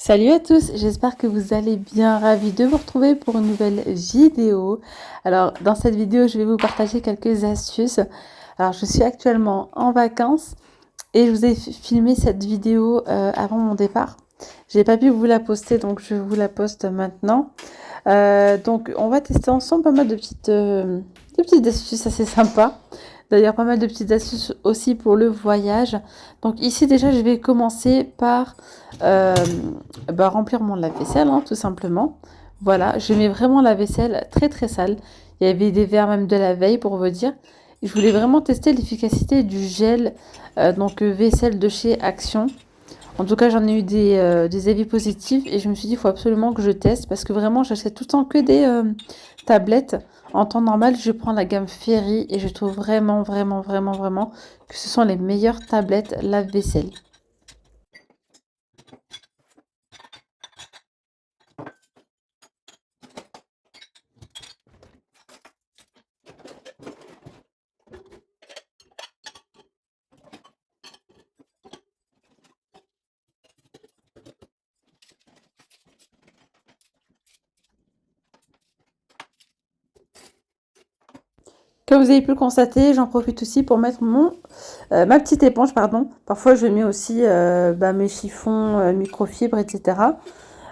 Salut à tous, j'espère que vous allez bien, ravi de vous retrouver pour une nouvelle vidéo. Alors dans cette vidéo, je vais vous partager quelques astuces. Alors je suis actuellement en vacances et je vous ai filmé cette vidéo avant mon départ. J'ai pas pu vous la poster, donc je vous la poste maintenant. Donc on va tester ensemble pas mal de petites astuces assez sympas. D'ailleurs, pas mal de petites astuces aussi pour le voyage. Donc ici déjà, je vais commencer par euh, remplir mon lave-vaisselle, hein, tout simplement. Voilà, je mets vraiment la vaisselle très très sale. Il y avait des verres même de la veille pour vous dire. Et je voulais vraiment tester l'efficacité du gel, vaisselle de chez Action. En tout cas, j'en ai eu des avis positifs et je me suis dit, il faut absolument que je teste parce que vraiment, j'achète tout le temps que des tablettes. En temps normal, je prends la gamme Ferry et je trouve vraiment, vraiment, vraiment, vraiment que ce sont les meilleures tablettes lave-vaisselle. Comme vous avez pu le constater, j'en profite aussi pour mettre ma petite éponge, pardon. Parfois, je mets aussi mes chiffons microfibres, etc.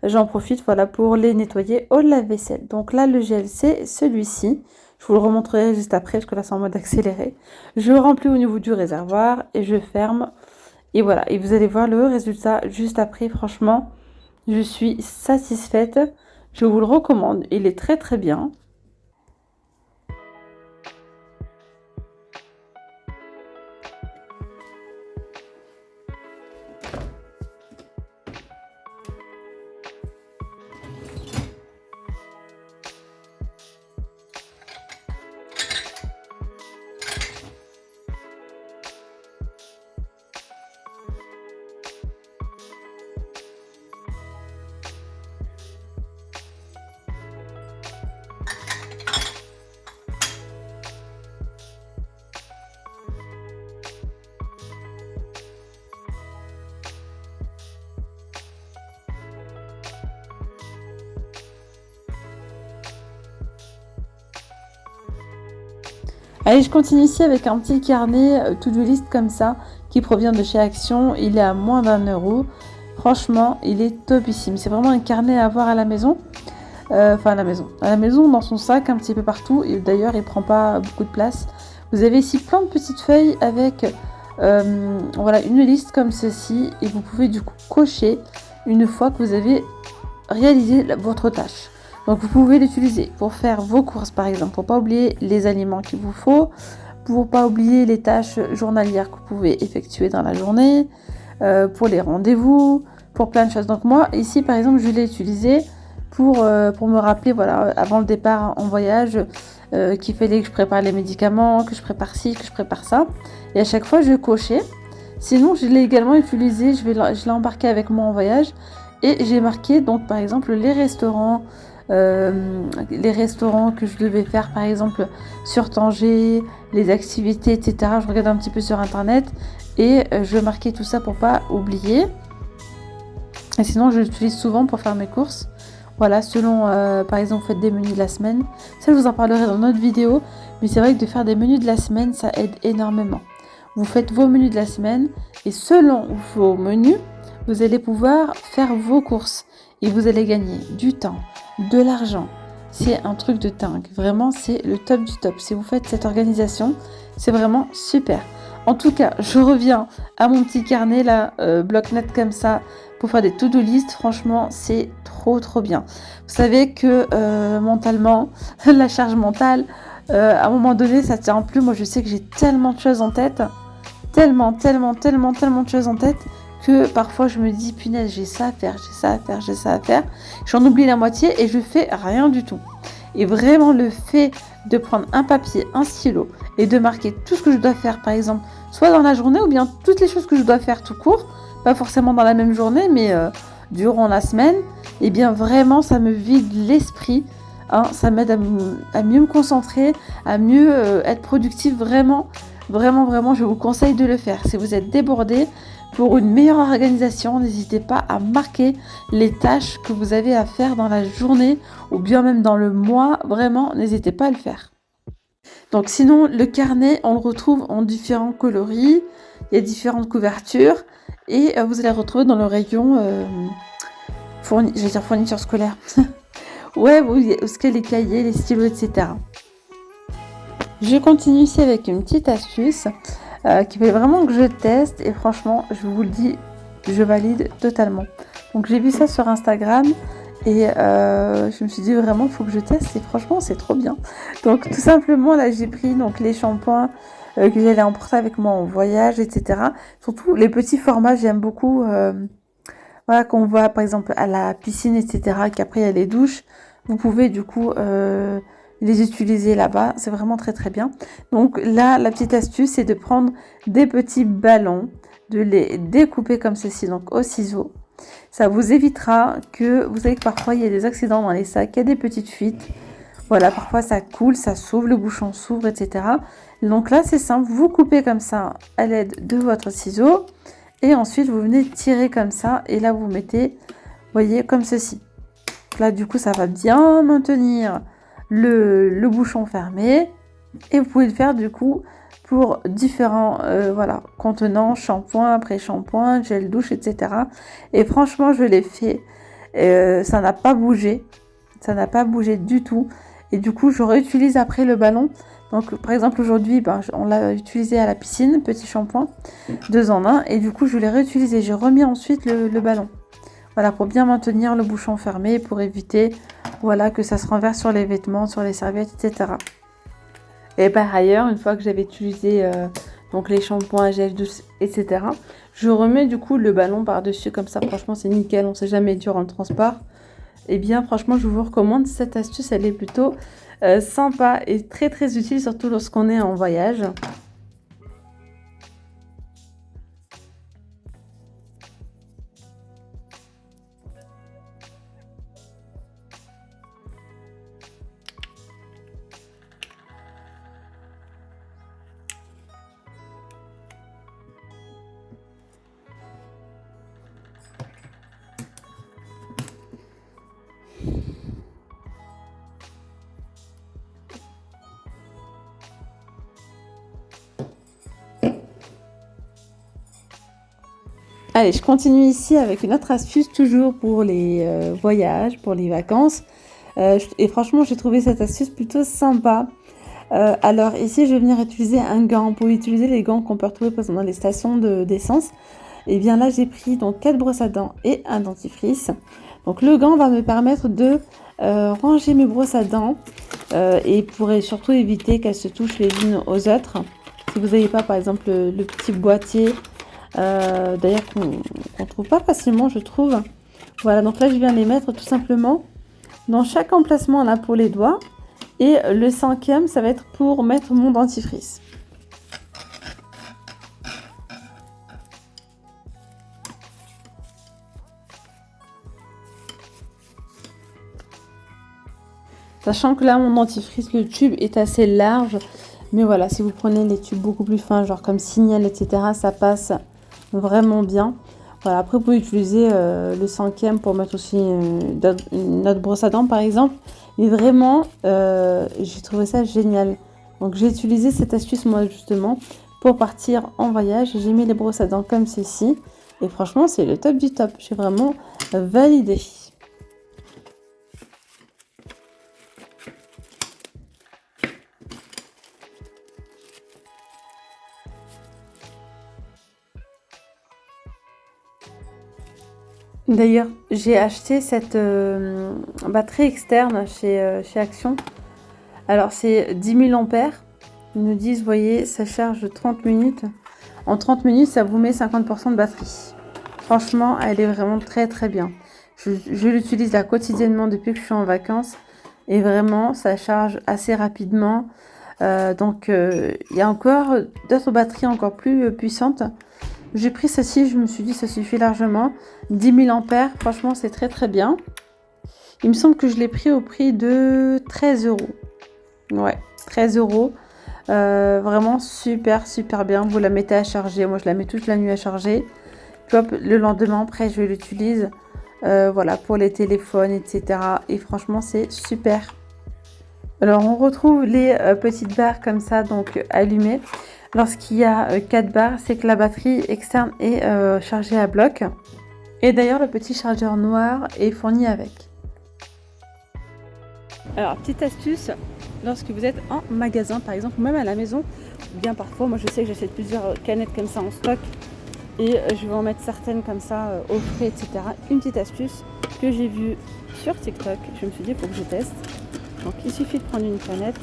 J'en profite, voilà, pour les nettoyer au lave-vaisselle. Donc là, le gel, c'est celui-ci. Je vous le remontrerai juste après, parce que là, c'est en mode accéléré. Je remplis au niveau du réservoir et je ferme. Et voilà, et vous allez voir le résultat juste après. Franchement, je suis satisfaite. Je vous le recommande. Il est très très bien. Allez, je continue ici avec un petit carnet to-do list comme ça qui provient de chez Action. Il est à moins d'1 €. Franchement, il est topissime. C'est vraiment un carnet à avoir à la maison. Enfin, à la maison. À la maison, dans son sac, un petit peu partout. Et d'ailleurs, il prend pas beaucoup de place. Vous avez ici plein de petites feuilles avec voilà, une liste comme ceci. Et vous pouvez du coup cocher une fois que vous avez réalisé votre tâche. Donc vous pouvez l'utiliser pour faire vos courses par exemple, pour pas oublier les aliments qu'il vous faut, pour pas oublier les tâches journalières que vous pouvez effectuer dans la journée, pour les rendez-vous, pour plein de choses. Donc moi ici par exemple je l'ai utilisé pour me rappeler voilà avant le départ en voyage qu'il fallait que je prépare les médicaments, que je prépare ci, que je prépare ça. Et à chaque fois je cochais. Sinon je l'ai également utilisé, je l'ai embarqué avec moi en voyage et j'ai marqué donc par exemple les restaurants que je devais faire par exemple sur Tanger, les activités, etc. Je regarde un petit peu sur internet et je marquais tout ça pour pas oublier. Et sinon je l'utilise souvent pour faire mes courses. Voilà, selon par exemple vous faites des menus de la semaine. Ça je vous en parlerai dans notre vidéo. Mais c'est vrai que de faire des menus de la semaine ça aide énormément. Vous faites vos menus de la semaine et selon vos menus, vous allez pouvoir faire vos courses et vous allez gagner du temps, de l'argent. C'est un truc de dingue. Vraiment, c'est le top du top. Si vous faites cette organisation, c'est vraiment super. En tout cas, je reviens à mon petit carnet là, bloc-notes comme ça, pour faire des to-do list. Franchement, c'est trop trop bien. Vous savez que mentalement, la charge mentale, à un moment donné, ça tient plus. Moi, je sais que j'ai tellement de choses en tête. Tellement de choses en tête que parfois je me dis punaise j'ai ça à faire, j'ai ça à faire, j'ai ça à faire. J'en oublie la moitié et je fais rien du tout. Et vraiment le fait de prendre un papier, un stylo et de marquer tout ce que je dois faire par exemple, soit dans la journée ou bien toutes les choses que je dois faire tout court, pas forcément dans la même journée mais durant la semaine, et bien vraiment ça me vide l'esprit. Hein, ça m'aide à mieux me concentrer, à mieux être productive vraiment. Vraiment, je vous conseille de le faire. Si vous êtes débordé, Pour une meilleure organisation, n'hésitez pas à marquer les tâches que vous avez à faire dans la journée ou bien même dans le mois. Vraiment, n'hésitez pas à le faire. Donc sinon, le carnet, on le retrouve en différents coloris. Il y a différentes couvertures et vous allez le retrouver dans le rayon fourniture scolaire. Ouais, où est-ce qu'il y a les cahiers, les stylos, etc. Je continue ici avec une petite astuce qui fait vraiment que je teste et franchement, je vous le dis, je valide totalement. Donc j'ai vu ça sur Instagram et je me suis dit vraiment, il faut que je teste et franchement, c'est trop bien. Donc tout simplement, là, j'ai pris donc les shampoings que j'allais emporter avec moi en voyage, etc. Surtout les petits formats, j'aime beaucoup. Voilà, qu'on voit par exemple à la piscine, etc. Qu'après il y a les douches. Vous pouvez du coup les utiliser là-bas. C'est vraiment très très bien. Donc là, la petite astuce, c'est de prendre des petits ballons, de les découper comme ceci, donc au ciseau. Ça vous évitera que, vous savez que parfois il y a des accidents dans les sacs, il y a des petites fuites. Voilà, parfois ça coule, ça s'ouvre, le bouchon s'ouvre, etc. Donc là, c'est simple, vous coupez comme ça à l'aide de votre ciseau. Et ensuite, vous venez tirer comme ça. Et là, vous mettez, vous voyez, comme ceci. Là, du coup, ça va bien maintenir le bouchon fermé. Et vous pouvez le faire, du coup, pour différents voilà, contenants, shampoing, après-shampoing, gel douche, etc. Et franchement, je l'ai fait. Ça n'a pas bougé. Ça n'a pas bougé du tout. Et du coup, je réutilise après le ballon. Donc, par exemple, aujourd'hui, on l'a utilisé à la piscine, petit shampoing, 2 en 1. Et du coup, je l'ai réutilisé. J'ai remis ensuite le ballon. Voilà, pour bien maintenir le bouchon fermé, pour éviter voilà, que ça se renverse sur les vêtements, sur les serviettes, etc. Et par ailleurs, une fois que j'avais utilisé donc les shampoings, gel douche, etc., je remets du coup le ballon par-dessus. Comme ça, franchement, c'est nickel. On ne sait jamais durant le transport. Eh bien, franchement, je vous recommande cette astuce. Elle est plutôt sympa et très très utile, surtout lorsqu'on est en voyage. Allez, je continue ici avec une autre astuce, toujours pour les voyages, pour les vacances. Et franchement, j'ai trouvé cette astuce plutôt sympa. Alors ici, je vais venir utiliser un gant. Pour utiliser les gants qu'on peut retrouver dans les stations d'essence. Et bien là, j'ai pris donc 4 brosses à dents et un dentifrice. Donc le gant va me permettre de ranger mes brosses à dents et pourrait surtout éviter qu'elles se touchent les unes aux autres. Si vous n'avez pas, par exemple, le petit boîtier, d'ailleurs qu'on trouve pas facilement, je trouve. Voilà, donc là, je viens les mettre tout simplement dans chaque emplacement là pour les doigts. Et le 5e, ça va être pour mettre mon dentifrice. Sachant que là, mon dentifrice, le tube est assez large. Mais voilà, si vous prenez les tubes beaucoup plus fins, genre comme Signal, etc., ça passe vraiment bien. Voilà, après, vous pouvez utiliser le 5e pour mettre aussi une autre brosse à dents, par exemple. Mais vraiment, j'ai trouvé ça génial. Donc, j'ai utilisé cette astuce, moi, justement, pour partir en voyage. J'ai mis les brosses à dents comme ceci. Et franchement, c'est le top du top. J'ai vraiment validé. D'ailleurs, j'ai acheté cette batterie externe chez Action. Alors, c'est 10 000 ampères. Ils nous disent, vous voyez, ça charge 30 minutes. En 30 minutes, ça vous met 50% de batterie. Franchement, elle est vraiment très très bien. Je l'utilise là quotidiennement depuis que je suis en vacances. Et vraiment, ça charge assez rapidement. Donc, il y a encore d'autres batteries encore plus puissantes. J'ai pris celle-ci, je me suis dit ça suffit largement. 10 000 ampères, franchement c'est très très bien. Il me semble que je l'ai pris au prix de 13 euros. Ouais, 13 euros. Vraiment super super bien. Vous la mettez à charger. Moi je la mets toute la nuit à charger. Puis hop, le lendemain, après, je l'utilise voilà, pour les téléphones, etc. Et franchement, c'est super. Alors, on retrouve les petites barres comme ça, donc allumées. Lorsqu'il y a 4 barres, c'est que la batterie externe est chargée à bloc. Et d'ailleurs, le petit chargeur noir est fourni avec. Alors, petite astuce, lorsque vous êtes en magasin, par exemple, ou même à la maison, ou bien parfois, moi je sais que j'achète plusieurs canettes comme ça en stock, et je vais en mettre certaines comme ça au frais, etc. Une petite astuce que j'ai vue sur TikTok, je me suis dit, il faut que je teste. Donc, il suffit de prendre une canette,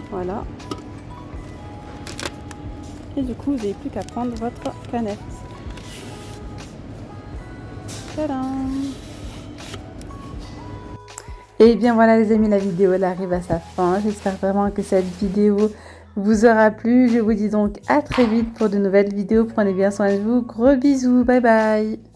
voilà. Et du coup, vous n'avez plus qu'à prendre votre canette. Tadam! Et bien voilà les amis, la vidéo elle arrive à sa fin. J'espère vraiment que cette vidéo vous aura plu. Je vous dis donc à très vite pour de nouvelles vidéos. Prenez bien soin de vous. Gros bisous. Bye bye.